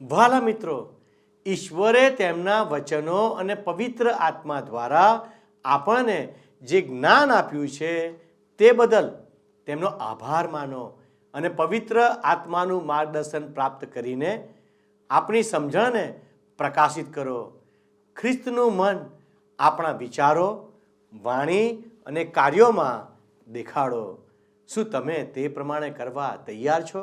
વહાલા મિત્રો, ઈશ્વરે તેમના વચનો અને પવિત્ર આત્મા દ્વારા આપણને જે જ્ઞાન આપ્યું છે તે બદલ તેમનો આભાર માનો અને પવિત્ર આત્માનું માર્ગદર્શન પ્રાપ્ત કરીને આપણી સમજણને પ્રકાશિત કરો. ખ્રિસ્તનું મન આપણા વિચારો, વાણી અને કાર્યોમાં દેખાડો. શું તમે તે પ્રમાણે કરવા તૈયાર છો?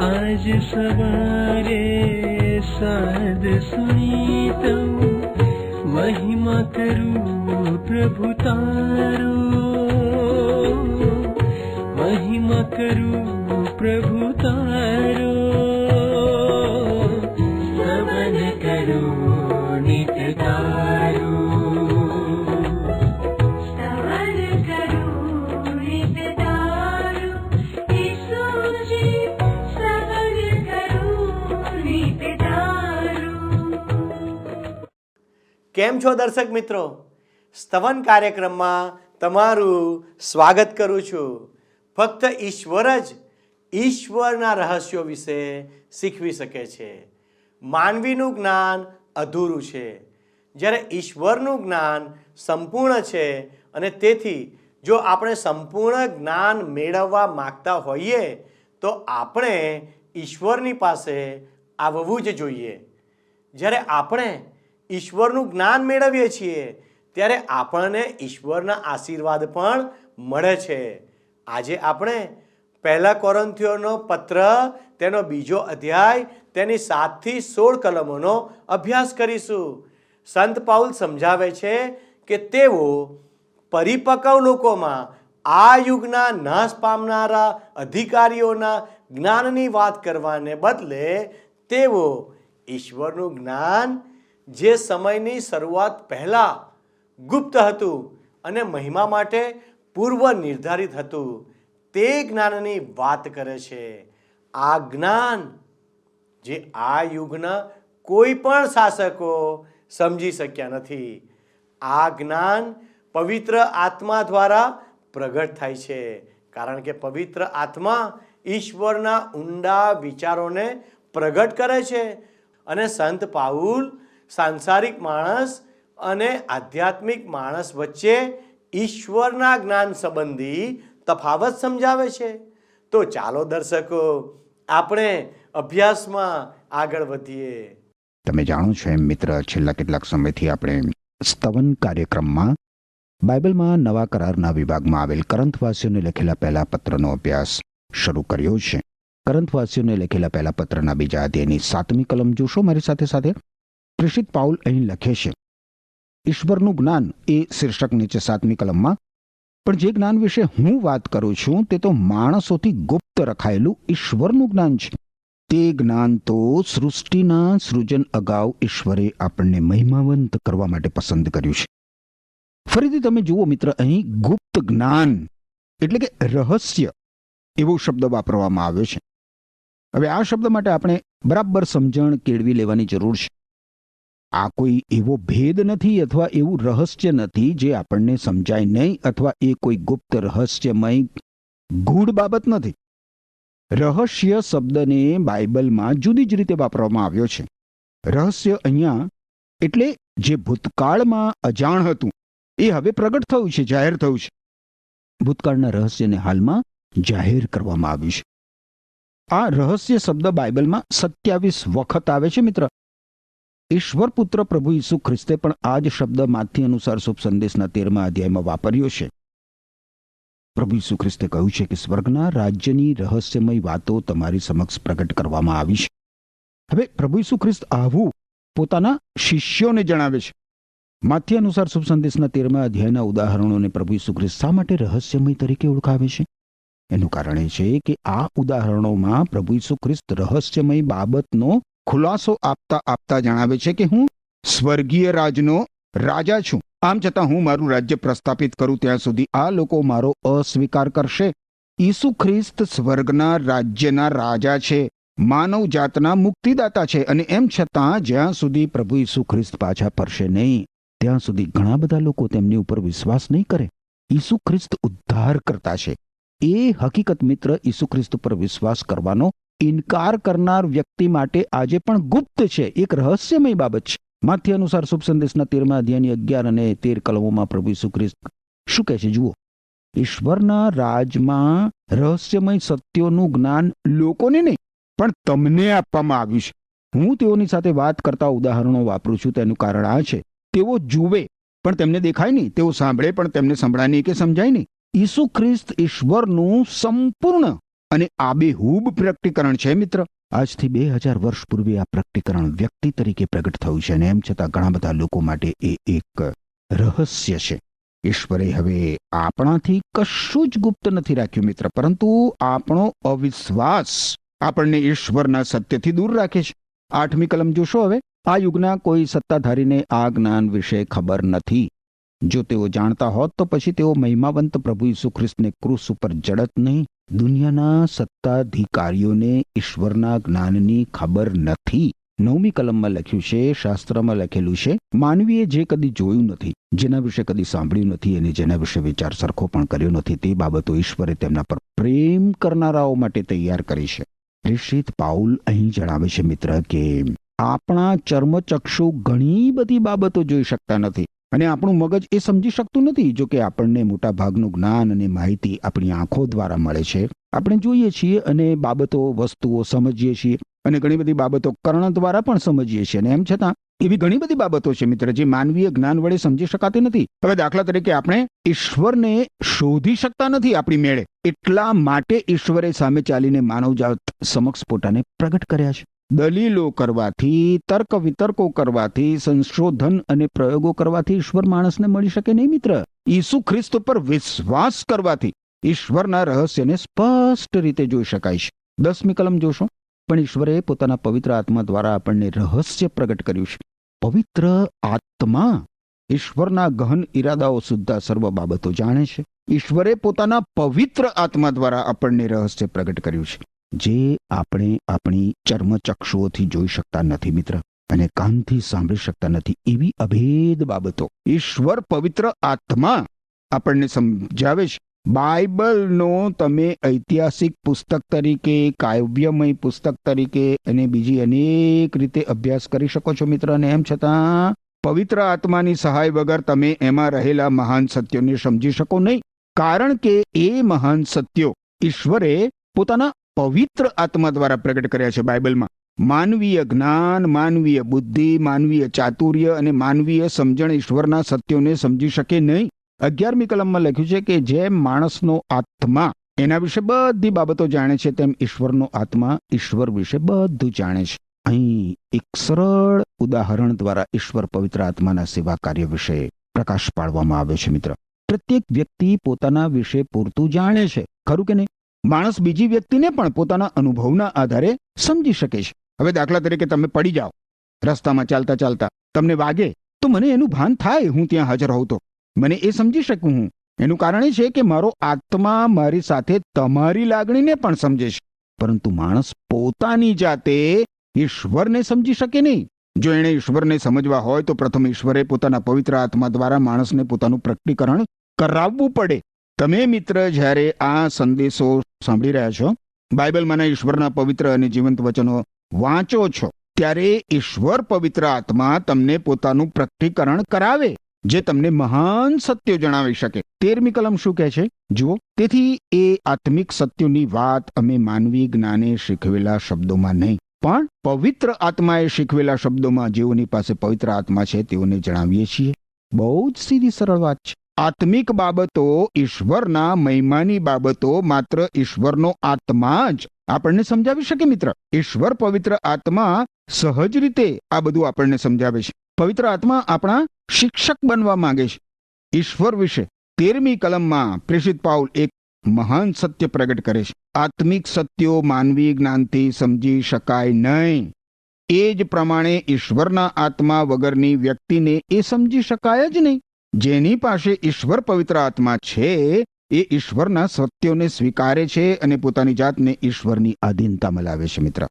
आज सवारे साध सुनी तू महिमा करूं प्रभु तारो, महिमा करूं प्रभु तारो, स्तवन करूं नित्य तारो. કેમ છો દર્શક મિત્રો? સ્તવન કાર્યક્રમમાં તમારું સ્વાગત કરું છું. ફક્ત ઈશ્વર જ ઈશ્વરના રહસ્યો વિશે શીખવી શકે છે. માનવીનું જ્ઞાન અધૂરું છે, જ્યારે ઈશ્વરનું જ્ઞાન સંપૂર્ણ છે. અને તેથી જો આપણે સંપૂર્ણ જ્ઞાન મેળવવા માગતા હોઈએ તો આપણે ઈશ્વરની પાસે આવવું જ જોઈએ. જ્યારે આપણે ઈશ્વરનું જ્ઞાન મેળવીએ છીએ ત્યારે આપણને ઈશ્વરના આશીર્વાદ પણ મળે છે. આજે આપણે 1 કોરિન્થીયોનો પત્ર તેનો 2 અધ્યાય તેની 7 થી 16 કલમોનો અભ્યાસ કરીશું. સંત પાઉલ સમજાવે છે કે તેઓ પરિપક્વ લોકોમાં આ યુગના નાશ પામનારા અધિકારીઓના જ્ઞાનની વાત કરવાને બદલે તેઓ ઈશ્વરનું જ્ઞાન જે સમયની શરૂઆત પહેલાં ગુપ્ત હતું અને મહિમા માટે પૂર્વ નિર્ધારિત હતું તે જ્ઞાનની વાત કરે છે. આ જ્ઞાન જે આ યુગના કોઈ પણ શાસકો સમજી શક્યા નથી. આ જ્ઞાન પવિત્ર આત્મા દ્વારા પ્રગટ થાય છે, કારણ કે પવિત્ર આત્મા ઈશ્વરના ઊંડા વિચારોને પ્રગટ કરે છે. અને સંત પાઉલ સાંસારિક માણસ અને આધ્યાત્મિક માણસ વચ્ચે ઈશ્વરના જ્ઞાન સંબંધી તફાવત સમજાવે છે. તો ચાલો દર્શકો, આપણે અભ્યાસમાં આગળ વધીએ. તમે જાણો છો એમ મિત્ર, છેલ્લા કેટલાક સમયથી આપણે સ્તવન કાર્યક્રમમાં બાઇબલમાં નવા કરારના વિભાગમાં આવેલ કરંથવાસીઓને લખેલા પહેલા પત્રનો અભ્યાસ શરૂ કર્યો છે. કરંથવાસીઓને લખેલા પહેલા પત્રના 2 અધ્યાયની 7મી કલમ જોશો મારી સાથે સાથે. પ્રેષિત પાઉલ અહીં લખે છે, ઈશ્વરનું જ્ઞાન એ શીર્ષક નીચે 7મી કલમમાં, પણ જે જ્ઞાન વિશે હું વાત કરું છું તે તો માણસોથી ગુપ્ત રખાયેલું ઈશ્વરનું જ્ઞાન છે. તે જ્ઞાન તો સૃષ્ટિના સૃજન અગાઉ ઈશ્વરે આપણને મહિમાવંત કરવા માટે પસંદ કર્યું છે. ફરીથી તમે જુઓ મિત્ર, અહીં ગુપ્ત જ્ઞાન એટલે કે રહસ્ય એવો શબ્દ વાપરવામાં આવ્યો છે. હવે આ શબ્દ માટે આપણે બરાબર સમજણ કેળવી લેવાની જરૂર છે. આ કોઈ એવો ભેદ નથી અથવા એવું રહસ્ય નથી જે આપણને સમજાય નહીં, અથવા એ કોઈ ગુપ્ત રહસ્યમય ગૂઢ બાબત નથી. રહસ્ય શબ્દને બાઇબલમાં જુદી જ રીતે વાપરવામાં આવ્યો છે. રહસ્ય અહીંયા એટલે જે ભૂતકાળમાં અજાણ હતું એ હવે પ્રગટ થયું છે, જાહેર થયું છે. ભૂતકાળના રહસ્યને હાલમાં જાહેર કરવામાં આવ્યું છે. આ રહસ્ય શબ્દ બાઇબલમાં 27 વખત આવે છે મિત્ર. ઈશ્વર પુત્ર પ્રભુ ઈસુ ખ્રિસ્તે પણ આ જ શબ્દ માથી અનુસાર શુભ સંદેશના 13મા અધ્યાયમાં વાપર્યો છે. પ્રભુ ઈસુ ખ્રિસ્તે કહ્યું છે કે સ્વર્ગના રાજ્યની રહસ્યમય વાતો તમારી સમક્ષ પ્રગટ કરવામાં આવી છે. હવે પ્રભુ ઈસુ ખ્રિસ્ત આવું પોતાના શિષ્યોને જણાવે છે. માથી અનુસાર શુભ સંદેશના 13મા અધ્યાયના ઉદાહરણોને પ્રભુ ઈસુ ખ્રિસ્ત શા માટે રહસ્યમય તરીકે ઓળખાવે છે? એનું કારણ એ છે કે આ ઉદાહરણોમાં પ્રભુ ઈસુ ખ્રિસ્ત રહસ્યમય બાબતનો ખુલાસો આપતા જણાવે છે કે હું સ્વર્ગીય રાજનો રાજા છું. આમ છતાં હું મારું રાજ્ય પ્રસ્થાપિત કરું ત્યાં સુધી આ લોકો મારો અસ્વીકાર કરશે. ઈસુ ખ્રિસ્ત સ્વર્ગના રાજ્યના રાજા છે, માનવ જાતના મુક્તિદાતા છે, અને એમ છતાં જ્યાં સુધી પ્રભુ ઈસુ ખ્રિસ્ત પાછા ફરશે નહીં ત્યાં સુધી ઘણા બધા લોકો તેમની ઉપર વિશ્વાસ નહીં કરે. ઈસુ ખ્રિસ્ત ઉદ્ધાર કરતા છે. એ હકીકત મિત્ર ઈસુ ખ્રિસ્ત પર વિશ્વાસ કરવાનો ઇનકાર કરનાર વ્યક્તિ માટે આજે પણ ગુપ્ત છે, એક રહસ્યમય બાબત છે. માથ્ય અનુસાર શુભ સંદેશના 13મા અધ્યાયની 11 અને 13 કલમોમાં પ્રભુ ઈસુ ખ્રિસ્ત શું કહે છે જુઓ. ઈશ્વરના રાજમાં રહસ્યમય સત્યોનું જ્ઞાન લોકોને નહીં પણ તમને આપવામાં આવ્યું છે. હું તેઓની સાથે વાત કરતા ઉદાહરણો વાપરું છું. તેનું કારણ આ છે, તેઓ જુએ પણ તેમને દેખાય નહીં, તેઓ સાંભળે પણ તેમને સંભળાય નહીં કે સમજાય નહીં. ઈસુ ખ્રિસ્ત ઈશ્વરનું સંપૂર્ણ અને આબેહૂબ પ્રકટીકરણ છે મિત્ર. આજથી 2000 વર્ષ પૂર્વે આ પ્રકટીકરણ વ્યક્તિ તરીકે પ્રગટ થયું છે, અને એમ છતાં ઘણા બધા લોકો માટે એ એક રહસ્ય છે. ઈશ્વરે હવે આપણાથી કશું જ ગુપ્ત નથી રાખ્યું મિત્ર, પરંતુ આપણો અવિશ્વાસ આપણને ઈશ્વરના સત્યથી દૂર રાખે છે. 8મી કલમ જોશો હવે. આ યુગના કોઈ સત્તાધારીને આ જ્ઞાન વિશે ખબર નથી. જો તેઓ જાણતા હોત તો પછી તેઓ મહિમાવંત પ્રભુ ઈસુ ખ્રિસ્તને ક્રૂસ ઉપર જડત નહીં. દુનિયાના સત્તાધિકારીઓને ઈશ્વરના જ્ઞાનની ખબર નથી. 9મી કલમમાં લખ્યું છે, શાસ્ત્રમાં લખેલું છે, માનવીએ જે કદી જોયું નથી, જેના વિશે કદી સાંભળ્યું નથી અને જેના વિશે વિચાર સરખો પણ કર્યો નથી, તે બાબતો ઈશ્વરે તેમના પર પ્રેમ કરનારાઓ માટે તૈયાર કરી છે. પ્રેષિત પાઉલ અહીં જણાવે છે મિત્ર કે આપણા ચર્મચક્ષુ ઘણી બધી બાબતો જોઈ શકતા નથી અને આપણું મગજ એ સમજી શકતું નથી. જો કે આપણને મોટા ભાગનું જ્ઞાન અને માહિતી આપણી આંખો દ્વારા મળે છે. આપણે જોઈએ છીએ અને બાબતો વસ્તુઓ સમજીએ છીએ અને ઘણી બધી બાબતો કર્ણ દ્વારા પણ સમજીએ છીએ. અને એમ છતાં એવી ઘણી બધી બાબતો છે મિત્ર જે માનવીય જ્ઞાન વડે સમજી શકાતી નથી. હવે દાખલા તરીકે આપણે ઈશ્વરને શોધી શકતા નથી આપણી મેળે. એટલા માટે ઈશ્વરે સામે ચાલીને માનવજાત સમક્ષ પોતાને પ્રગટ કર્યા છે. દલીલો કરવાથી, તર્ક વિતર્કો કરવાથી, સંશોધન અને પ્રયોગો કરવાથી ઈશ્વર માણસને મળી શકે નહીં મિત્ર. ઈસુ ખ્રિસ્ત પર વિશ્વાસ કરવાથી ઈશ્વરના રહસ્યને સ્પષ્ટ રીતે જોઈ શકાય છે. 10મી કલમ જોશો. પણ ઈશ્વરે પોતાના પવિત્ર આત્મા દ્વારા આપણને રહસ્ય પ્રગટ કર્યું છે. પવિત્ર આત્મા ઈશ્વરના ગહન ઈરાદાઓ સુદ્ધા સર્વ બાબતો જાણે છે. ઈશ્વરે પોતાના પવિત્ર આત્મા દ્વારા આપણને રહસ્ય પ્રગટ કર્યું છે, જે આપણે આપણી ચર્મચક્ષુઓથી જોઈ શકતા નથી મિત્ર, અને કાનથી સાંભળી શકતા નથી. એવી અભેદ બાબતો ઈશ્વર પવિત્ર આત્મા આપણને સમજાવે છે. બાઇબલનો તમે ઐતિહાસિક પુસ્તક તરીકે, કાવ્યમય પુસ્તક તરીકે અને બીજી અનેક રીતે અભ્યાસ કરી શકો છો મિત્ર, અને એમ છતાં પવિત્ર આત્માની સહાય વગર તમે એમાં રહેલા મહાન સત્યોને સમજી શકો નહીં. કારણ કે એ મહાન સત્યો ઈશ્વરે પોતાના પવિત્ર આત્મા દ્વારા પ્રગટ કર્યા છે. બાઇબલમાં માનવીય જ્ઞાન, માનવીય બુદ્ધિ, માનવીય ચાતુર્ય અને માનવીય સમજણ ઈશ્વરના સત્યોને સમજી શકે નહીં. 11મી કલમમાં લખ્યું છે કે જેમ માણસનો આત્મા એના વિશે બધી બાબતો જાણે છે, તેમ ઈશ્વરનો આત્મા ઈશ્વર વિશે બધું જાણે છે. અહીં એક સરળ ઉદાહરણ દ્વારા ઈશ્વર પવિત્ર આત્માના સેવા કાર્ય વિશે પ્રકાશ પાડવામાં આવ્યો છે મિત્ર. પ્રત્યેક વ્યક્તિ પોતાના વિશે પૂરતું જાણે છે, ખરું કે નહીં? માણસ બીજી વ્યક્તિને પણ પોતાના અનુભવના આધારે સમજી શકે છે. હવે દાખલા તરીકે તમે પડી જાઓ રસ્તામાં ચાલતા ચાલતા, તમને વાગે તો મને એનું ભાન થાય હું ત્યાં હાજર હોઉં તો મને એ સમજી શકું હું. એનું કારણ એ છે કે મારો આત્મા મારી સાથે તમારી લાગણીને પણ સમજે છે. પરંતુ માણસ પોતાની જાતે ઈશ્વરને સમજી શકે નહીં. જો એણે ઈશ્વરને સમજવા હોય તો પ્રથમ ઈશ્વરે પોતાના પવિત્ર આત્મા દ્વારા માણસને પોતાનું પ્રકટીકરણ કરાવવું પડે. તમે મિત્ર જ્યારે આ સંદેશો સાંભળી રહ્યા છો, બાઇબલમાંના ઈશ્વરના પવિત્ર અને જીવંત વચનો વાંચો છો, ત્યારે ઈશ્વર પવિત્ર આત્મા તમને પોતાનું પ્રકટીકરણ કરાવે, જે તમને મહાન સત્યો જણાવી શકે. 13મી કલમ શું કહે છે જુઓ. તેથી એ આત્મિક સત્યોની વાત અમે માનવી જ્ઞાને શીખવેલા શબ્દોમાં નહીં, પણ પવિત્ર આત્માએ શીખવેલા શબ્દોમાં જેઓની પાસે પવિત્ર આત્મા છે તેઓને જણાવીએ છીએ. બહુ જ સીધી સરળ વાત છે. આત્મિક બાબતો, ઈશ્વરના મહિમાની બાબતો માત્ર ઈશ્વરનો આત્મા જ આપણને સમજાવી શકે મિત્ર. ઈશ્વર પવિત્ર આત્મા સહજ રીતે આ બધું આપણને સમજાવે છે. પવિત્ર આત્મા આપણા શિક્ષક બનવા માંગે છે. ઈશ્વર વિશે 13મી કલમમાં પ્રેષિત પાઉલ એક મહાન સત્ય પ્રગટ કરે છે. આત્મિક સત્યો માનવી જ્ઞાનથી સમજી શકાય નહીં. એ જ પ્રમાણે ઈશ્વરના આત્મા વગરની વ્યક્તિને એ સમજી શકાય જ નહીં. જેની પાસે ઈશ્વર પવિત્ર આત્મા છે એ ઈશ્વરના સત્યોને સ્વીકારે છે અને પોતાની જાતને ઈશ્વરની આધીનતામાં લાવે છે. મિત્ર,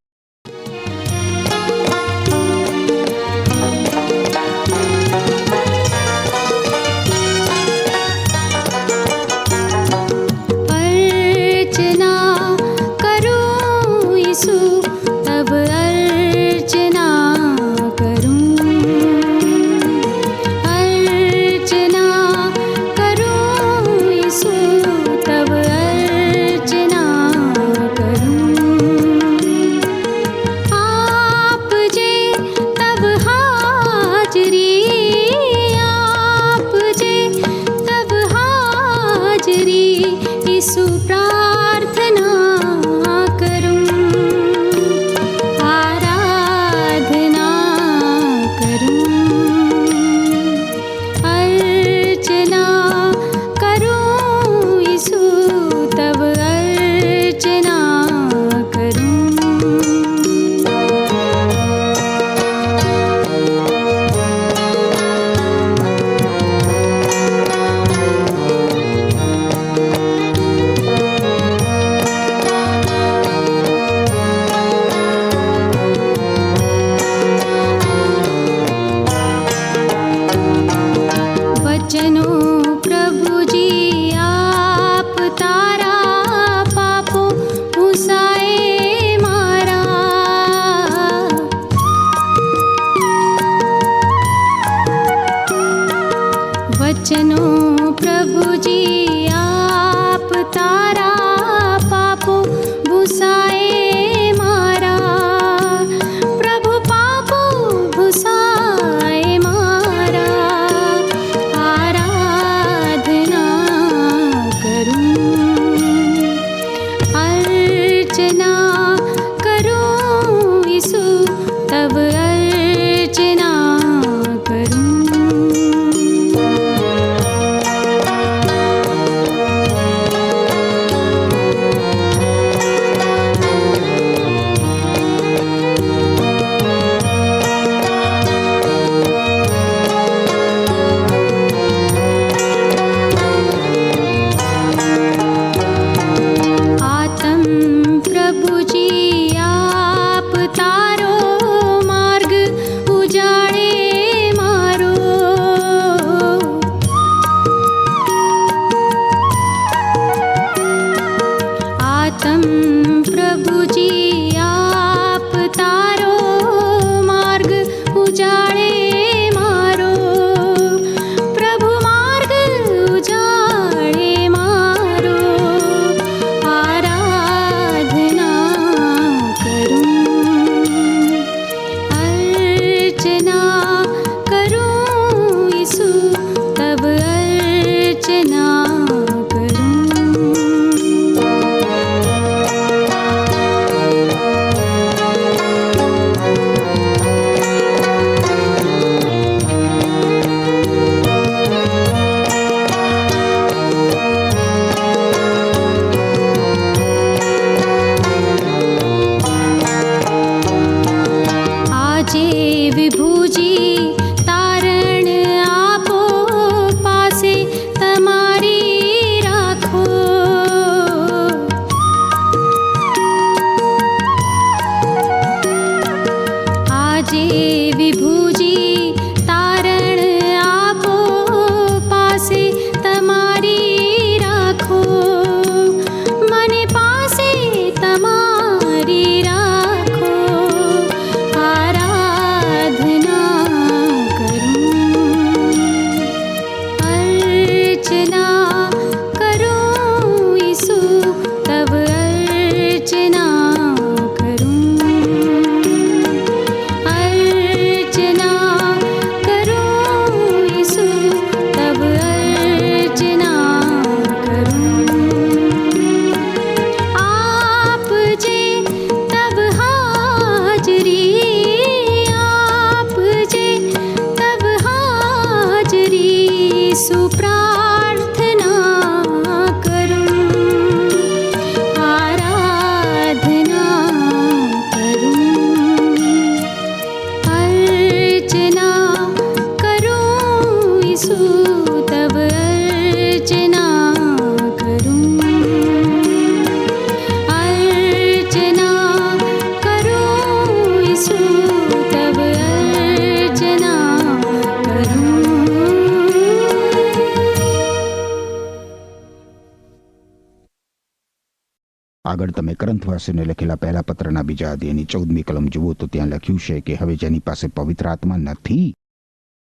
આગળ તમે કરંથવાસીઓને લખેલા પહેલા પત્રના બીજા અધ્યાયની 14મી કલમ જુઓ તો ત્યાં લખ્યું છે કે હવે જેની પાસે પવિત્ર આત્મા નથી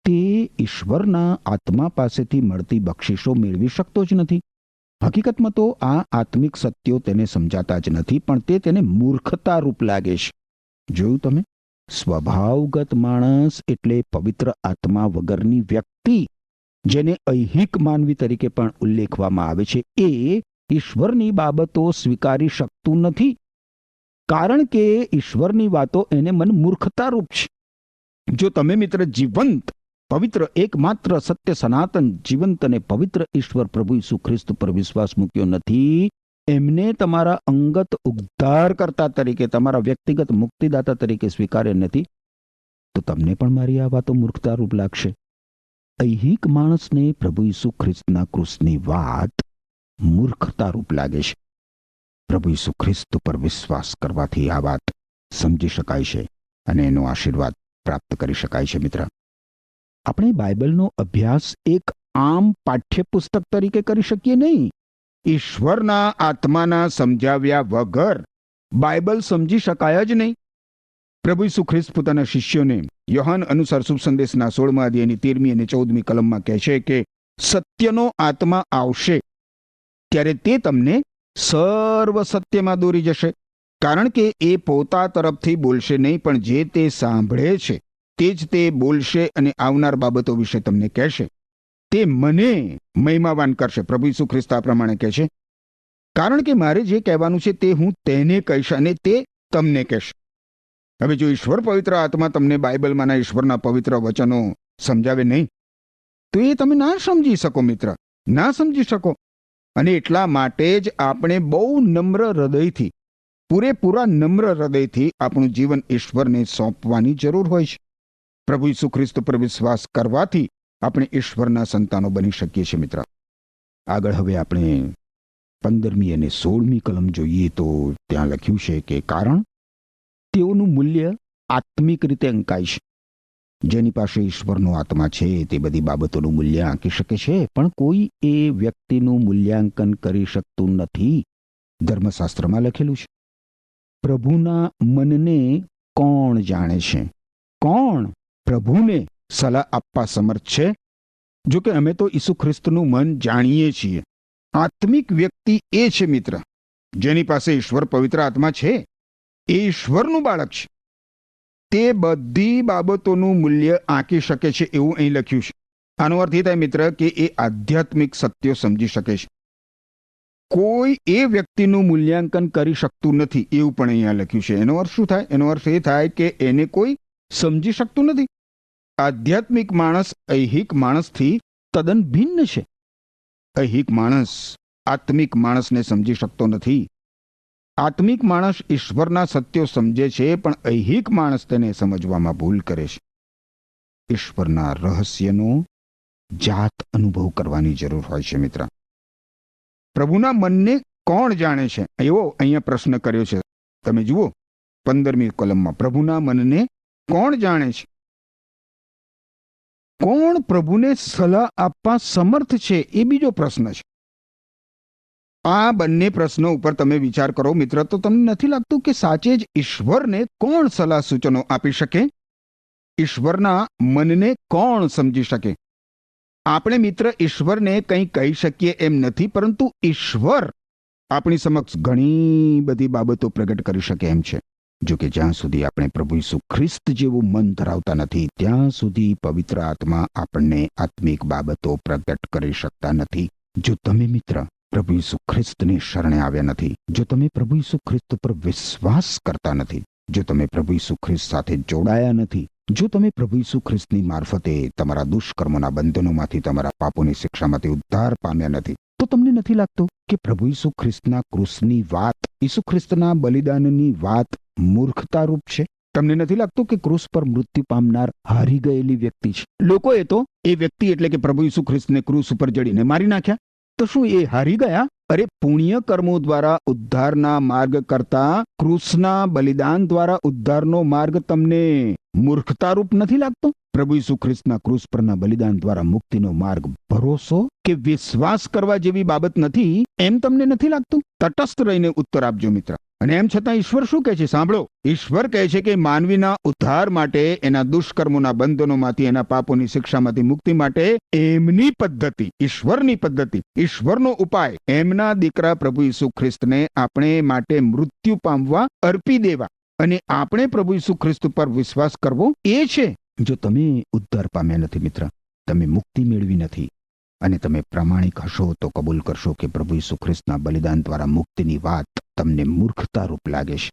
તે ઈશ્વરના આત્મા પાસેથી મળતી બક્ષિસો મેળવી શકતો જ નથી. હકીકતમાં તો આ આત્મિક સત્યો તેને સમજાતા જ નથી, પણ તે તેને મૂર્ખતા રૂપ લાગે છે. જોયું તમે? સ્વભાવગત માણસ એટલે પવિત્ર આત્મા વગરની વ્યક્તિ, જેને ઐહિક માનવી તરીકે પણ ઉલ્લેખવામાં આવે છે, એ ઈશ્વરની બાબતો સ્વીકારી શકતું નથી, કારણ કે ઈશ્વરની વાતો એને મન મૂર્ખતારૂપ છે. જો તમે મિત્ર જીવંત પવિત્ર એકમાત્ર સત્ય સનાતન જીવંત અને પવિત્ર ઈશ્વર પ્રભુ ઈસુ ખ્રિસ્ત પર વિશ્વાસ મૂક્યો નથી, એમને તમારા અંગત ઉદ્ધારકર્તા તરીકે, તમારા વ્યક્તિગત મુક્તિદાતા તરીકે સ્વીકાર્ય નથી, તો તમને પણ મારી આ વાતો મૂર્ખતારૂપ લાગશે. ઐહિક માણસને પ્રભુ ઈસુ ખ્રિસ્તના ક્રૂસની વાત મૂર્ખતારૂપ લાગે છે. પ્રભુ ઈસુ ખ્રિસ્ત પર વિશ્વાસ કરવાથી આ વાત સમજી શકાય છે અને એનો આશીર્વાદ પ્રાપ્ત કરી શકાય છે. મિત્ર, આપણે બાઇબલનો અભ્યાસ એક આમ પાઠ્યપુસ્તક તરીકે કરી શકીએ નહીં. ઈશ્વરના આત્માના સમજાવ્યા વગર બાઇબલ સમજી શકાય જ નહીં. પ્રભુ ઈસુ ખ્રિસ્ત પોતાના શિષ્યોને યોહાન અનુસાર શુભ સંદેશના 16મા અધ્યાયની 13મી અને 14મી કલમમાં કહે છે કે સત્યનો આત્મા આવશે ત્યારે તે તમને સર્વ સત્યમાં દોરી જશે, કારણ કે એ પોતા તરફથી બોલશે નહીં, પણ જે તે સાંભળે છે તે જ તે બોલશે અને આવનાર બાબતો વિશે તમને કહેશે. તે મને મહિમાવાન કરશે. પ્રભુ ઈસુ ખ્રિસ્ત આ પ્રમાણે કહે છે, કારણ કે મારે જે કહેવાનું છે તે હું તેને કહીશ અને તે તમને કહેશે. હવે જો ઈશ્વર પવિત્ર આત્મા તમને બાઇબલમાંના ઈશ્વરના પવિત્ર વચનો સમજાવે નહીં, તો એ તમે ના સમજી શકો મિત્ર, ના સમજી શકો. અને એટલા માટે જ આપણે બહુ નમ્ર હૃદયથી, પૂરેપૂરા નમ્ર હૃદયથી આપણું જીવન ઈશ્વરને સોંપવાની જરૂર હોય છે. પ્રભુ ઈસુ ખ્રિસ્ત પર વિશ્વાસ કરવાથી આપણે ઈશ્વરના સંતાનો બની શકીએ છીએ. મિત્ર, આગળ હવે આપણે 15મી અને 16મી કલમ જોઈએ તો ત્યાં લખ્યું છે કે કારણ તેઓનું મૂલ્ય આત્મિક રીતે અંકાય છે. જેની પાસે ઈશ્વરનો આત્મા છે તે બધી બાબતોનું મૂલ્ય આંકી શકે છે, પણ કોઈ એ વ્યક્તિનું મૂલ્યાંકન કરી શકતું નથી. ધર્મશાસ્ત્રમાં લખેલું છે, પ્રભુના મનને કોણ જાણે છે? કોણ પ્રભુને સલાહ આપવા સમર્થ છે? જો કે અમે તો ઈસુ ખ્રિસ્તનું મન જાણીએ છીએ. આત્મિક વ્યક્તિ એ છે મિત્ર, જેની પાસે ઈશ્વર પવિત્ર આત્મા છે. એ ઈશ્વરનું બાળક છે. તે બધી બાબતોનું મૂલ્ય આંકી શકે છે એવું અહીં લખ્યું છે. આનો અર્થ એ થાય મિત્ર કે એ આધ્યાત્મિક સત્યો સમજી શકે છે. કોઈ એ વ્યક્તિનું મૂલ્યાંકન કરી શકતું નથી એવું પણ અહીંયા લખ્યું છે. એનો અર્થ શું થાય? એનો અર્થ એ થાય કે એને કોઈ સમજી શકતું નથી. આધ્યાત્મિક માણસ ઐહિક માણસથી તદ્દન ભિન્ન છે. ઐહિક માણસ આત્મિક માણસને સમજી શકતો નથી. આત્મિક માણસ ઈશ્વરના સત્યો સમજે છે, પણ ઐહિક માણસ તેને સમજવામાં ભૂલ કરે છે. ઈશ્વરના રહસ્યનો જાત અનુભવ કરવાની જરૂર હોય છે. મિત્ર, પ્રભુના મનને કોણ જાણે છે એવો અહીંયા પ્રશ્ન કર્યો છે. તમે જુઓ 15મી કલમમાં, પ્રભુના મનને કોણ જાણે છે? કોણ પ્રભુને સલાહ આપવા સમર્થ છે એ બીજો પ્રશ્ન છે. આ બંને પ્રશ્નો ઉપર તમે વિચાર કરો મિત્ર, તો તમને નથી લાગતું કે સાચે જ ઈશ્વરને કોણ સલાહ સૂચનો આપી શકે? ઈશ્વરના મનને કોણ સમજી શકે? આપણે મિત્ર ઈશ્વરને કંઈ કહી શકીએ એમ નથી, પરંતુ ઈશ્વર આપણી સમક્ષ ઘણી બધી બાબતો પ્રગટ કરી શકે એમ છે. જો કે જ્યાં સુધી આપણે પ્રભુ ઈસુ ખ્રિસ્ત જેવું મન ધરાવતા નથી, ત્યાં સુધી પવિત્ર આત્મા આપણને આત્મિક બાબતો પ્રગટ કરી શકતા નથી. જો તમે મિત્ર પ્રભુ ઈસુ ખ્રિસ્તને શરણે આવ્યા નથી, જો તમે પ્રભુ ઈસુ ખ્રિસ્ત પર વિશ્વાસ કરતા નથી, જો તમે પ્રભુ ઈસુ ખ્રિસ્ત સાથે જોડાયા નથી, જો તમે પ્રભુ ઈસુ ખ્રિસ્તની મારફતે તમારા દુષ્કર્મોના બંધનોમાંથી, તમારા પાપોની શિક્ષામાંથી ઉદ્ધાર પામ્યા નથી, તો તમને નથી લાગતું કે પ્રભુ ઈસુ ખ્રિસ્તના ક્રૂસની વાત, ઈસુ ખ્રિસ્તના બલિદાનની વાત મૂર્ખતારૂપ છે? તમને નથી લાગતું કે ક્રૂસ પર મૃત્યુ પામનાર હારી ગયેલી વ્યક્તિ છે? લોકોએ તો એ વ્યક્તિ એટલે કે પ્રભુ ઈસુ ખ્રિસ્તને ક્રૂસ ઉપર જડીને મારી નાખ્યા. તો શું એ હારી ગયા? અરે, પુણ્ય કર્મો દ્વારા ઉદ્ધારના માર્ગ કરતા ક્રૂસના બલિદાન દ્વારા ઉદ્ધારનો માર્ગ તમને મૂર્ખતારૂપ નથી લાગતો? પ્રભુ ઈસુ ખ્રિસ્તના ક્રૂસ પરના બલિદાન દ્વારા મુક્તિનો માર્ગ ભરોસો કે વિશ્વાસ કરવા જેવી બાબત નથી એમ તમને નથી લાગતું? તટસ્થ રહીને ઉત્તર આપજો મિત્ર. અને એમ છતાં ઈશ્વર શું કહે છે સાંભળો. ઈશ્વર કહે છે કે માનવીના ઉદ્ધાર માટે, એના દુષ્કર્મોના બંધનોમાંથી, એના પાપોની શિક્ષામાંથી મુક્તિ માટે એમની પદ્ધતિ, ઈશ્વરની પદ્ધતિ, ઈશ્વરનો ઉપાય એમના દીકરા પ્રભુ ઈસુ ખ્રિસ્તને આપણે માટે મૃત્યુ પામવા અર્પી દેવા અને આપણે પ્રભુ ઈસુ ખ્રિસ્ત પર વિશ્વાસ કરવો એ છે. જો તમે ઉદ્ધાર પામ્યા નથી મિત્ર, તમે મુક્તિ મેળવી નથી અને તમે પ્રામાણિક હશો તો કબૂલ કરશો કે પ્રભુ ઈસુ ખ્રિસ્તના બલિદાન દ્વારા મુક્તિની વાત તમને મૂર્ખતા રૂપ લાગે છે.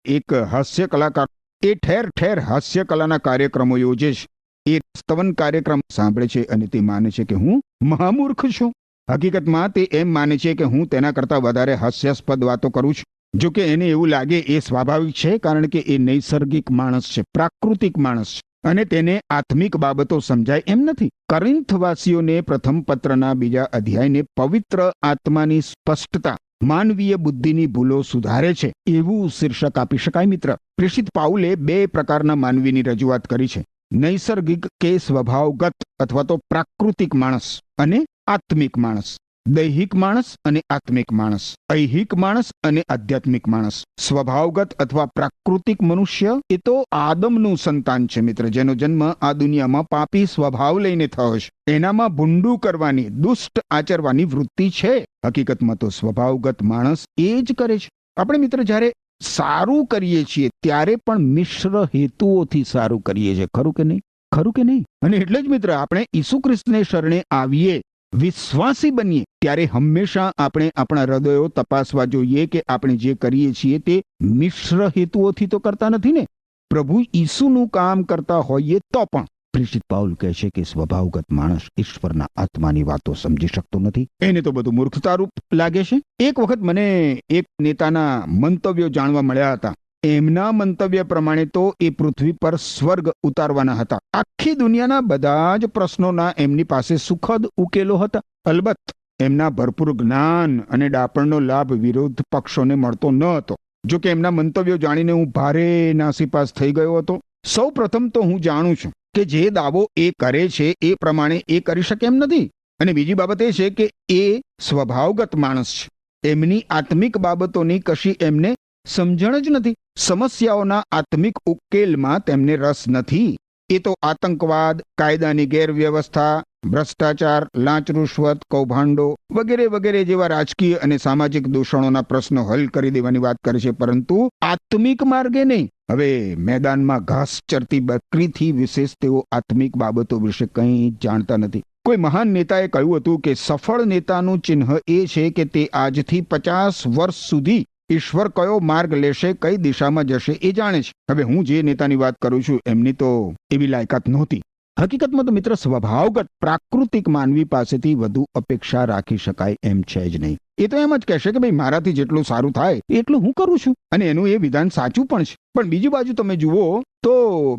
એક હાસ્ય કલાકાર એ ઠેર ઠેર હાસ્ય કલાના કાર્યક્રમો યોજે છે. એ સ્તવન કાર્યક્રમ સાંભળે છે અને તે માને છે કે હું મહામૂર્ખ છું. હકીકતમાં તે એમ માને છે કે હું તેના કરતા વધારે હાસ્યાસ્પદ વાતો કરું છું. જો કે એને એવું લાગે એ સ્વાભાવિક છે, કારણ કે એ નૈસર્ગિક માણસ છે, પ્રાકૃતિક માણસ છે અને તેને આત્મિક બાબતો સમજાય એમ નથી. કોરિન્થવાસીઓને પ્રથમ પત્રના 2 અધ્યાયને પવિત્ર આત્માની સ્પષ્ટતા માનવીય બુદ્ધિની ભૂલો સુધારે છે એવું શીર્ષક આપી શકાય મિત્ર. પ્રેષિત પાઉલે 2 પ્રકારના માનવીની રજૂઆત કરી છે: નૈસર્ગિક કે સ્વભાવગત અથવા તો પ્રાકૃતિક માણસ અને આત્મિક માણસ, દૈહિક માણસ અને આત્મિક માણસ, ઐહિક માણસ અને આધ્યાત્મિક માણસ. સ્વભાવગત અથવા પ્રાકૃતિક મનુષ્ય એ તો આદમનું સંતાન છે મિત્ર, જેનો જન્મ આ દુનિયામાં પાપી સ્વભાવ લઈને થયો છે. એનામાં ભૂંડું કરવાની, દુષ્ટ આચરવાની વૃત્તિ છે. હકીકતમાં તો સ્વભાવગત માણસ એ જ કરે છે. આપણે મિત્ર જ્યારે સારું કરીએ છીએ ત્યારે પણ મિશ્ર હેતુઓથી સારું કરીએ છીએ, ખરું કે નહીં? ખરું કે નહીં? અને એટલે જ મિત્ર આપણે ઈસુ ખ્રિસ્તને શરણે આવીએ, વિશ્વાસી બનીએ, ત્યારે હંમેશા આપણે આપણા હૃદયો તપાસવા જોઈએ કે આપણે જે કરીએ છીએ તે મિશ્ર હેતુઓથી તો કરતા નથી ને. પ્રભુ ઈસુનું કામ કરતા હોઈએ તો પણ. પ્રેષિત પાઉલ કહે છે કે સ્વભાવગત માણસ ઈશ્વરના આત્માની વાતો સમજી શકતો નથી. એને તો બધું મૂર્ખતારૂપ લાગે છે. એક વખત મને એક નેતાના મંતવ્યો જાણવા મળ્યા હતા. એમના મંતવ્ય પ્રમાણે તો એ પૃથ્વી પર સ્વર્ગ ઉતારવાના હતા. આખી દુનિયાના બધા જ પ્રશ્નોના એમની પાસે સુખદ ઉકેલો હતા. અલબત્ત એમના ભરપૂર જ્ઞાન અને ડાપણનો લાભ વિરોધ પક્ષોને મળતો ન હતો. જો કે એમના મંતવ્યો જાણીને હું ભારે નાસીપાસ થઈ ગયો હતો. સૌ પ્રથમ તો હું જાણું છું કે જે દાવો એ કરે છે એ પ્રમાણે એ કરી શકે એમ નથી. અને બીજી બાબત એ છે કે એ સ્વભાવગત માણસ છે. એમની આત્મિક બાબતોની કશી એમને સમજણ જ નથી. સમસ્યાઓના આત્મિક ઉકેલમાં તેમને રસ નથી. એ તો આતંકવાદ, કાયદાની ગેરવ્યવસ્થા, ભ્રષ્ટાચાર, લાંચ રૂશ્વત, કૌભાંડો વગેરે વગેરે જેવા રાજકીય અને સામાજિક દૂષણોના પ્રશ્નો હલ કરી દેવાની વાત કરે છે, પરંતુ આત્મિક માર્ગે નહીં. હવે મેદાનમાં ઘાસ ચરતી બકરીથી વિશેષ તેઓ આત્મિક બાબતો વિશે કંઈ જાણતા નથી. કોઈ મહાન નેતાએ કહ્યું હતું કે સફળ નેતાનું ચિહ્ન એ છે કે તે આજથી 50 વર્ષ સુધી ઈશ્વર કયો માર્ગ લેશે, કઈ દિશામાં જશે એ જાણે છે. હવે હું જે નેતાની વાત કરું છું એમની તો એવી લાયકાત નહોતી. હકીકતમાં તો મિત્ર સ્વભાવગત પ્રાકૃતિક માનવી પાસેથી વધુ અપેક્ષા રાખી શકાય એમ છે જ નહીં. એ તો એમ જ કહેશે કે ભાઈ મારાથી જેટલું સારું થાય એટલું હું કરું છું, અને એનું એ વિધાન સાચું પણ છે. પણ બીજી બાજુ તમે જુઓ તો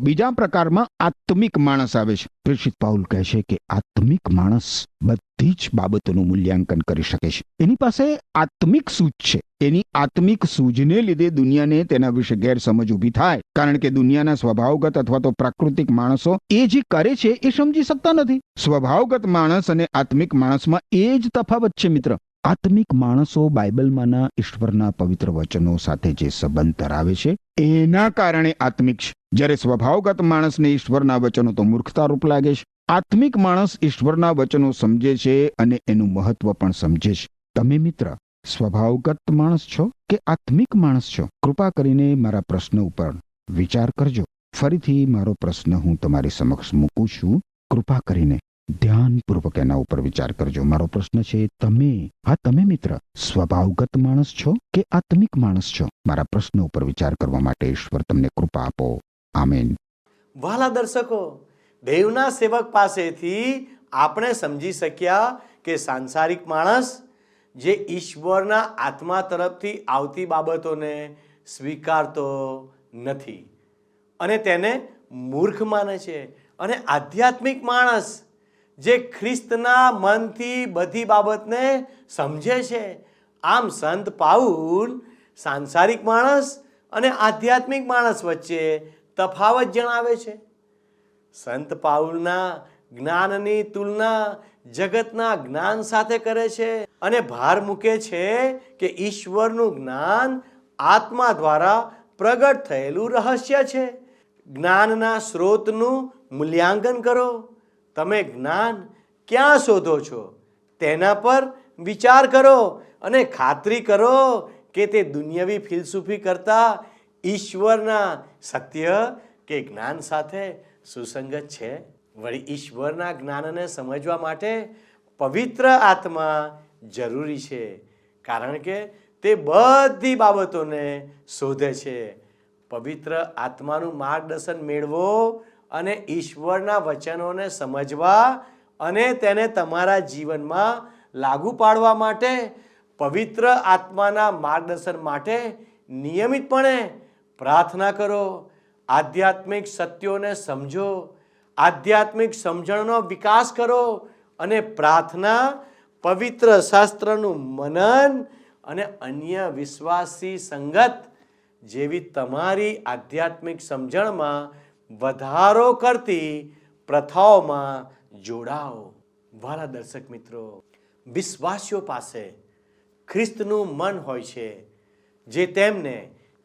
બીજા પ્રકારમાં આત્મિક માણસ આવે છે. પ્રેષિત પાઉલ કહે છે કે આત્મિક માણસ બધી જ બાબતોનું મૂલ્યાંકન કરી શકે છે. એની પાસે આત્મિક સૂઝ છે. એની આત્મિક સૂઝને લીધે દુનિયાને તેના વિશે ગેરસમજ ઊભી થાય, કારણ કે દુનિયાના સ્વભાવગત અથવા તો પ્રાકૃતિક માણસો એ જે કરે છે એ સમજી શકતા નથી. સ્વભાવગત માણસ અને આત્મિક માણસમાં એ જ તફાવત છે મિત્ર. આત્મિક માણસો બાઇબલમાંના ઈશ્વરના પવિત્ર વચનો સાથે જે સંબંધ ધરાવે છે એના કારણે આત્મિક છે, જ્યારે સ્વભાવગત માણસને ઈશ્વરના વચનો તો મૂર્ખતારૂપ લાગે છે. આત્મિક માણસ ઈશ્વરના વચનો સમજે છે અને એનું મહત્વ પણ સમજે છે. તમે મિત્ર સ્વભાવગત માણસ છો કે આત્મિક માણસ છો? કૃપા કરીને મારા પ્રશ્ન ઉપર વિચાર કરજો. ફરીથી મારો પ્રશ્ન હું તમારી સમક્ષ મૂકું છું. કૃપા કરીને ધ્યાનપૂર્વક એના ઉપર વિચાર કરજો. મારો પ્રશ્ન છે, તમે મિત્ર સ્વભાવગત માણસ છો કે આત્મિક માણસ છો? મારા પ્રશ્ન ઉપર વિચાર કરવા માટે ઈશ્વર તમને કૃપા આપો. આમેન. વહાલા દર્શકો, દેવના સેવક પાસેથી આપણે સમજી શક્યા કે સાંસારિક માણસ જે ઈશ્વરના આત્મા તરફથી આવતી બાબતોને સ્વીકારતો નથી અને તેને મૂર્ખ માને છે, અને આધ્યાત્મિક માણસ જે ખ્રિસ્તના મનથી બધી બાબતને સમજે છે. આમ સંત પાઉલ સાંસારિક માણસ અને આધ્યાત્મિક માણસ વચ્ચે તફાવત જણાવે છે. સંત પાઉલના જ્ઞાનની તુલના જગતના જ્ઞાન સાથે કરે છે અને ભાર મૂકે છે કે ઈશ્વરનું જ્ઞાન આત્મા દ્વારા પ્રગટ થયેલું રહસ્ય છે. જ્ઞાનના સ્ત્રોતનું મૂલ્યાંકન કરો. તમે જ્ઞાન ક્યાં શોધો છો તેના પર વિચાર કરો અને ખાતરી કરો કે તે દુનિયાવી ફિલસૂફી કરતા ઈશ્વરના સત્ય કે જ્ઞાન સાથે સુસંગત છે. વળી ઈશ્વરના જ્ઞાનને સમજવા માટે પવિત્ર આત્મા જરૂરી છે, કારણ કે તે બધી બાબતોને શોધે છે. પવિત્ર આત્માનું માર્ગદર્શન મેળવો અને ઈશ્વરના વચનોને સમજવા અને તેને તમારા જીવનમાં લાગુ પાડવા માટે પવિત્ર આત્માના માર્ગદર્શન માટે નિયમિતપણે પ્રાર્થના કરો. આધ્યાત્મિક સત્યોને સમજો, આધ્યાત્મિક સમજણનો વિકાસ કરો અને પ્રાર્થના, પવિત્ર શાસ્ત્રનું મનન અને અન્ય વિશ્વાસી સંગત જેવી તમારી આધ્યાત્મિક સમજણમાં વધારો કરતી પ્રથાઓમાં જોડાઓ. વાલા દર્શક મિત્રો, વિશ્વાસીઓ પાસે ખ્રિસ્તનું મન હોય છે, જે તેમને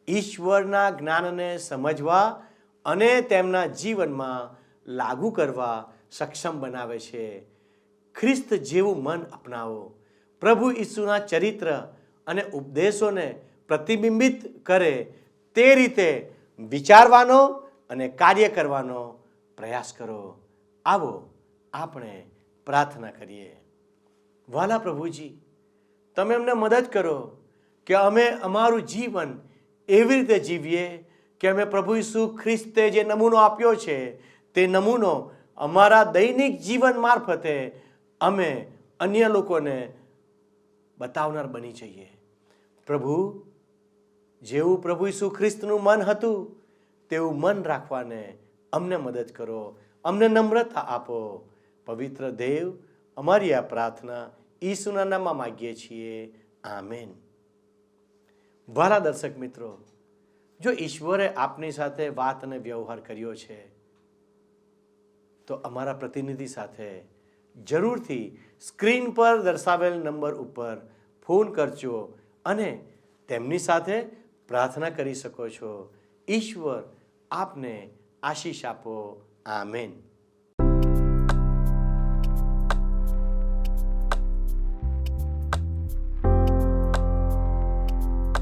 ઈશ્વરના જ્ઞાનને સમજવા અને તેમના જીવનમાં લાગુ કરવા સક્ષમ બનાવે છે. ખ્રિસ્ત જેવું મન અપનાવો. પ્રભુ ઈસુના ચરિત્ર અને ઉપદેશોને પ્રતિબિંબિત કરે તે રીતે વિચારવાનો અને કાર્ય કરવાનો પ્રયાસ કરો. આવો આપણે પ્રાર્થના કરીએ. વાલા પ્રભુજી, તમે અમને મદદ કરો કે અમે અમારું જીવન એવી રીતે જીવીએ કે અમે પ્રભુ ઈસુ ખ્રિસ્તે જે નમૂનો આપ્યો છે તે નમૂનો અમારા દૈનિક જીવન મારફતે અમે અન્ય લોકોને બતાવનાર બની જઈએ. પ્રભુ, જેવું પ્રભુ ઈસુ ખ્રિસ્તનું મન હતું તેવું મન રાખવાને અમને મદદ કરો. અમને નમ્રતા આપો. પવિત્ર દેવ, અમારી આ પ્રાર્થના ઈસુના નામમાં માગીએ છીએ. આમેન. વાલા દર્શક મિત્રો, જો ઈશ્વરે આપની સાથે વાત અને વ્યવહાર કર્યો છે તો અમારા પ્રતિનિધિ સાથે જરૂરથી સ્ક્રીન પર દર્શાવેલ નંબર ઉપર ફોન કરજો અને તેમની સાથે પ્રાર્થના કરી શકો છો. ઈશ્વર આપને આશીષ આપો. આમેન.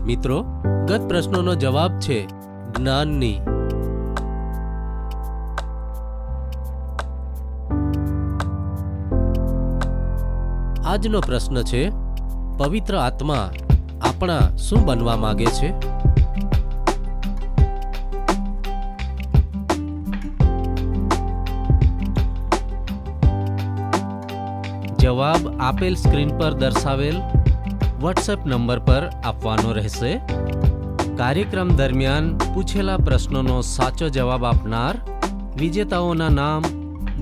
મિત્રો, ગત પ્રશ્નોનો જવાબ છે જ્ઞાનની. આજનો પ્રશ્ન છે, પવિત્ર આત્મા આપણા શું બનવા માંગે છે? જવાબ આપેલ સ્ક્રીન પર દર્શાવેલ વોટ્સએપ નંબર પર આપવાનો રહેશે. કાર્યક્રમ દરમિયાન પૂછેલા પ્રશ્નોનો સાચો જવાબ આપનાર વિજેતાઓના નામ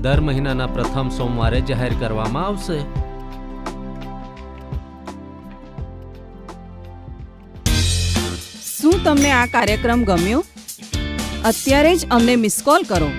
દર મહિનાના પ્રથમ સોમવારે જાહેર કરવામાં આવશે. શું તમને આ કાર્યક્રમ ગમ્યો? અત્યારે જ અમને મિસ કોલ કરો.